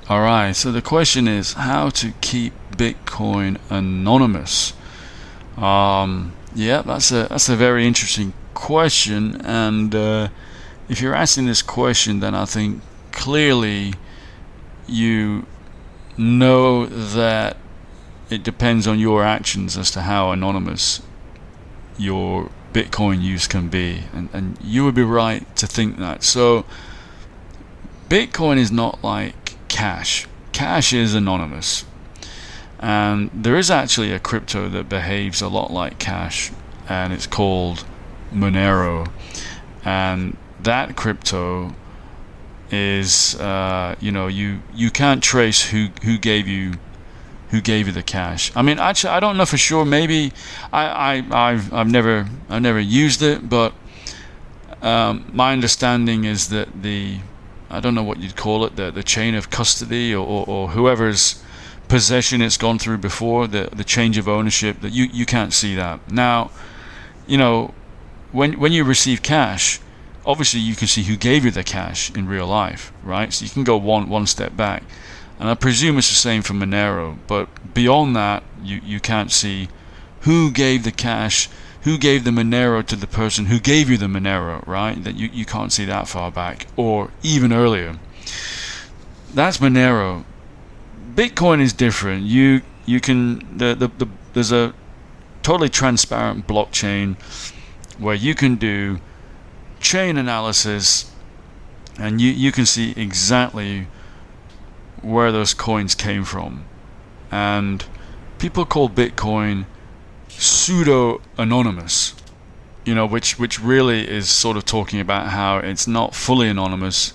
All right, so the question is how to keep Bitcoin anonymous. Yeah, that's a very interesting question, and if you're asking this question, then I think clearly you know that it depends on your actions as to how anonymous your Bitcoin use can be, and you would be right to think that. So Bitcoin is not like cash. Cash is anonymous, and there is actually a crypto that behaves a lot like cash, and it's called Monero. And that crypto is you can't trace who gave you the cash. I mean, actually, I don't know for sure. Maybe I've never used it, but my understanding is that I don't know what you'd call it, the chain of custody, or whoever's possession it's gone through before, the change of ownership, that you can't see that. Now, when you receive cash, obviously you can see who gave you the cash in real life, right? So you can go one step back, and I presume it's the same for Monero. But beyond that, you can't see who gave the cash, who gave the Monero to the person who gave you the Monero, right? That you can't see that far back, or even earlier. That's Monero. Bitcoin is different. You can there's a totally transparent blockchain where you can do chain analysis, and you can see exactly where those coins came from. And people call Bitcoin pseudo-anonymous, which really is sort of talking about how it's not fully anonymous,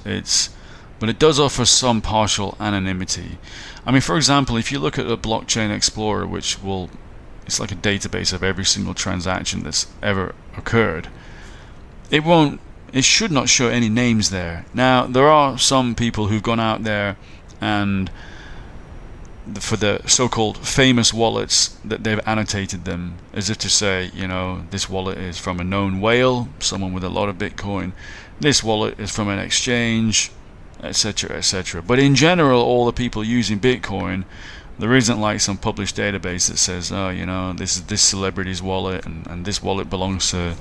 but it does offer some partial anonymity. I mean, for example, if you look at a blockchain explorer, it's like a database of every single transaction that's ever occurred, it should not show any names there. Now, there are some people who've gone out there and for the so-called famous wallets, that they've annotated them as if to say, this wallet is from a known whale, someone with a lot of Bitcoin, this wallet is from an exchange, etc., etc. But in general, all the people using Bitcoin, there isn't like some published database that says, this is this celebrity's wallet, and this wallet belongs to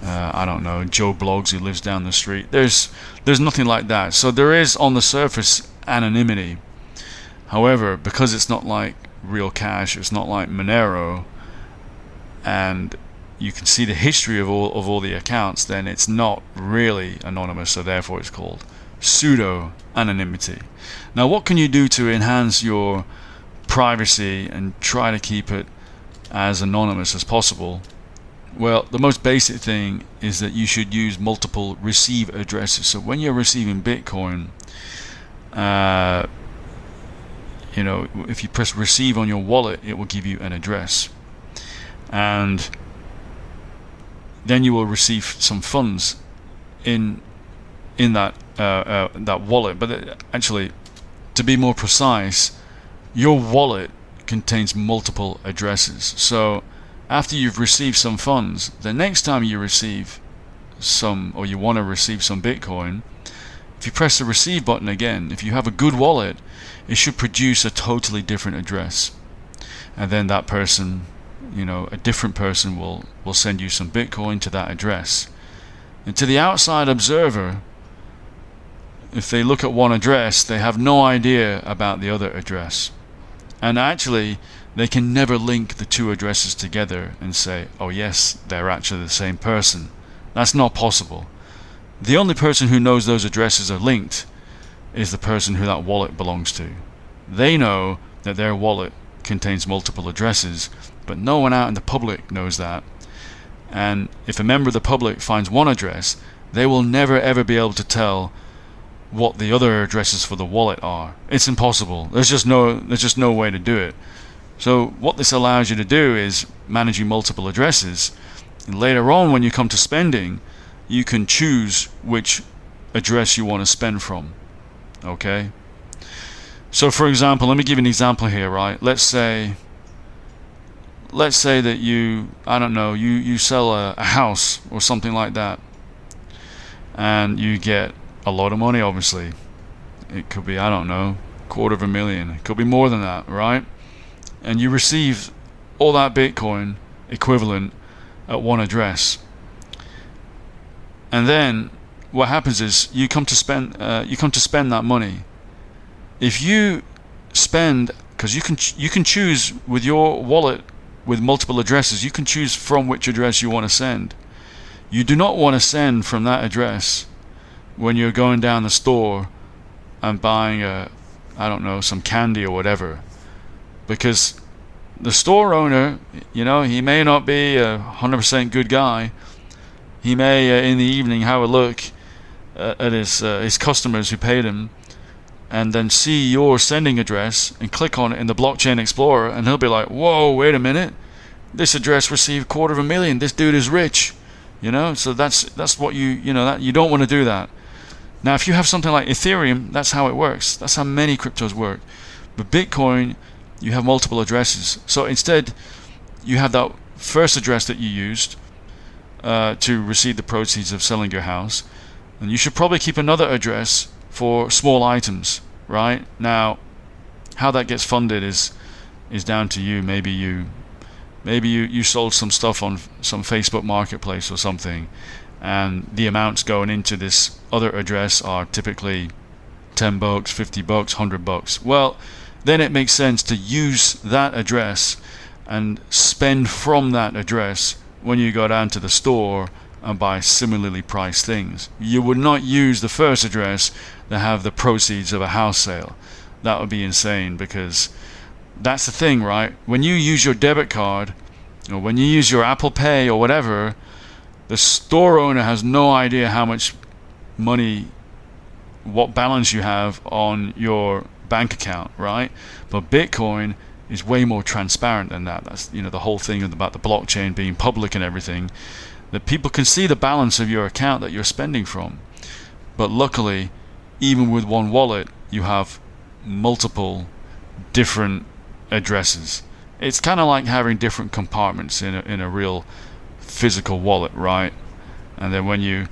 I don't know, Joe Bloggs who lives down the street. There's nothing like that. So there is, on the surface, anonymity. However, because it's not like real cash, it's not like Monero, and you can see the history of all the accounts, then it's not really anonymous, so therefore it's called pseudo-anonymity. Now, what can you do to enhance your privacy and try to keep it as anonymous as possible? Well, the most basic thing is that you should use multiple receive addresses. So when you're receiving Bitcoin, if you press receive on your wallet, it will give you an address, and then you will receive some funds in that wallet. But actually, to be more precise, your wallet contains multiple addresses. So after you've received some funds, the next time you receive some, or you want to receive some Bitcoin, if you press the receive button again, if you have a good wallet, it should produce a totally different address, and then that person, a different person will send you some Bitcoin to that address. And to the outside observer, if they look at one address, they have no idea about the other address, and actually they can never link the two addresses together and say, oh yes, they're actually the same person. That's not possible. The only person who knows those addresses are linked is the person who that wallet belongs to. They know that their wallet contains multiple addresses, but no one out in the public knows that. And if a member of the public finds one address, they will never ever be able to tell what the other addresses for the wallet are. It's impossible. There's just no way to do it. So what this allows you to do is managing multiple addresses, and later on when you come to spending, you can choose which address you want to spend from. Okay? So for example, let me give you an example here, right? Let's say that you sell a house or something like that, and you get a lot of money. Obviously it could be, I don't know, $250,000, it could be more than that, right? And you receive all that Bitcoin equivalent at one address. And then what happens is you come to spend that money. If you spend, because you can choose with your wallet with multiple addresses, you can choose from which address you want to send. You do not want to send from that address when you're going down the store and buying some candy or whatever, because the store owner, he may not be a 100% good guy. He may in the evening have a look at his customers who paid him, and then see your sending address and click on it in the blockchain explorer, and he'll be like, whoa, wait a minute, this address received $250,000, this dude is rich. So that's what you don't want to do that. Now if you have something like Ethereum, that's how it works, that's how many cryptos work. But Bitcoin, you have multiple addresses. So instead you have that first address that you used to receive the proceeds of selling your house, and you should probably keep another address for small items, right? Now how that gets funded is down to you. Maybe you sold some stuff on some Facebook marketplace or something, and the amounts going into this other address are typically $10, $50, $100. Well, then it makes sense to use that address and spend from that address when you go down to the store and buy similarly priced things. You would not use the first address to have the proceeds of a house sale. That would be insane, because that's the thing, right? When you use your debit card, or when you use your Apple Pay or whatever, the store owner has no idea how much money, what balance you have on your bank account, right? But Bitcoin is way more transparent than that. That's the whole thing about the blockchain being public and everything, that people can see the balance of your account that you're spending from. But luckily, even with one wallet, you have multiple different addresses. It's kind of like having different compartments in a real physical wallet, right? And then when you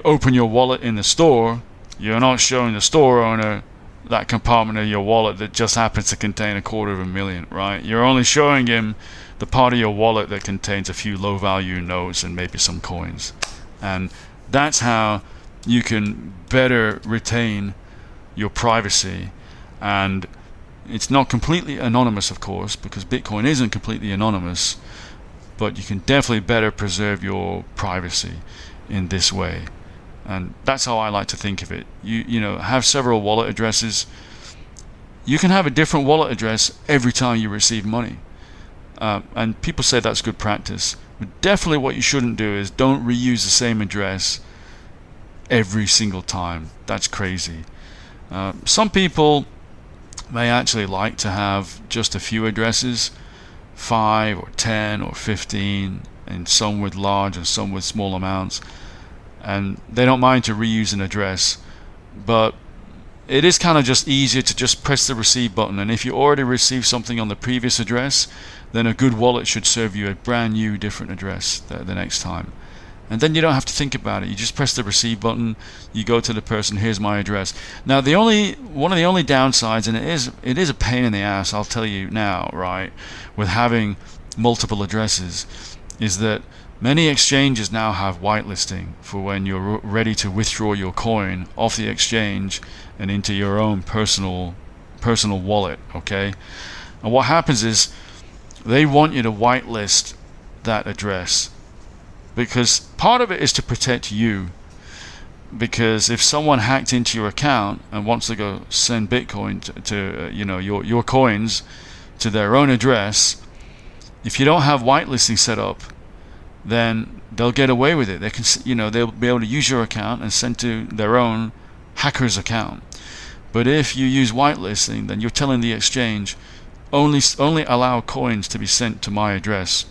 open your wallet in the store, you're not showing the store owner that compartment of your wallet that just happens to contain $250,000, right? You're only showing him the part of your wallet that contains a few low value notes and maybe some coins. And that's how you can better retain your privacy. And it's not completely anonymous, of course, because Bitcoin isn't completely anonymous, but you can definitely better preserve your privacy in this way. And that's how I like to think of it. You have several wallet addresses. You can have a different wallet address every time you receive money. And people say that's good practice. But definitely what you shouldn't do is don't reuse the same address every single time. That's crazy. Some people may actually like to have just a few addresses, 5 or 10 or 15, and some with large and some with small amounts. And they don't mind to reuse an address, but it is kind of just easier to just press the receive button. And if you already received something on the previous address, then a good wallet should serve you a brand new different address the next time. And then you don't have to think about it. You just press the receive button, you go to the person, here's my address. Now one of the only downsides, and it is a pain in the ass, I'll tell you now, right, with having multiple addresses, is that many exchanges now have whitelisting for when you're ready to withdraw your coin off the exchange and into your own personal wallet, okay? And what happens is they want you to whitelist that address, because part of it is to protect you, because if someone hacked into your account and wants to go send Bitcoin to your coins to their own address, if you don't have whitelisting set up, then they'll get away with it. They can, they'll be able to use your account and send to their own hacker's account. But if you use whitelisting, then you're telling the exchange only allow coins to be sent to my address,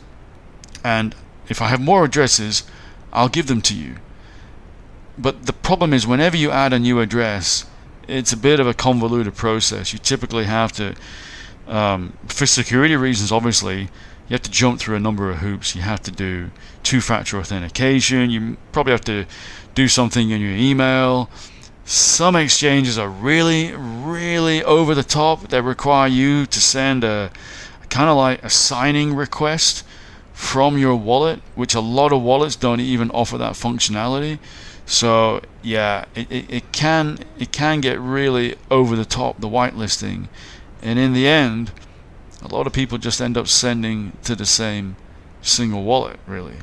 and if I have more addresses, I'll give them to you. But the problem is, whenever you add a new address, it's a bit of a convoluted process. You typically have to, for security reasons, obviously, you have to jump through a number of hoops. You have to do two-factor authentication. You probably have to do something in your email. Some exchanges are really, really over the top. They require you to send a kind of like a signing request from your wallet, which a lot of wallets don't even offer that functionality. So yeah, it can get really over the top, the whitelisting, and in the end, a lot of people just end up sending to the same single wallet, really.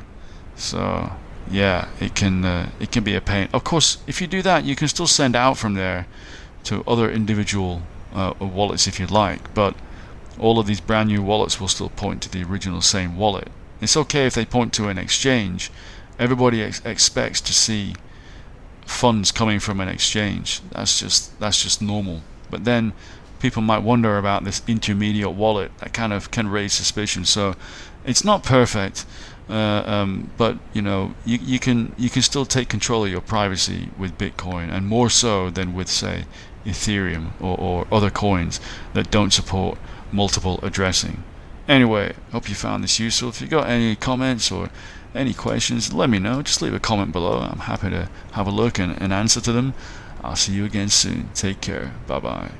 So yeah, it can be a pain. Of course, if you do that, you can still send out from there to other individual wallets if you'd like, but all of these brand new wallets will still point to the original same wallet. It's okay if they point to an exchange. Everybody expects to see funds coming from an exchange. That's just normal. But then people might wonder about this intermediate wallet. That kind of can raise suspicion. So it's not perfect, but you can still take control of your privacy with Bitcoin, and more so than with, say, Ethereum or other coins that don't support multiple addressing. Anyway, hope you found this useful. If you got any comments or any questions, let me know. Just leave a comment below. I'm happy to have a look and answer to them. I'll see you again soon. Take care. Bye bye.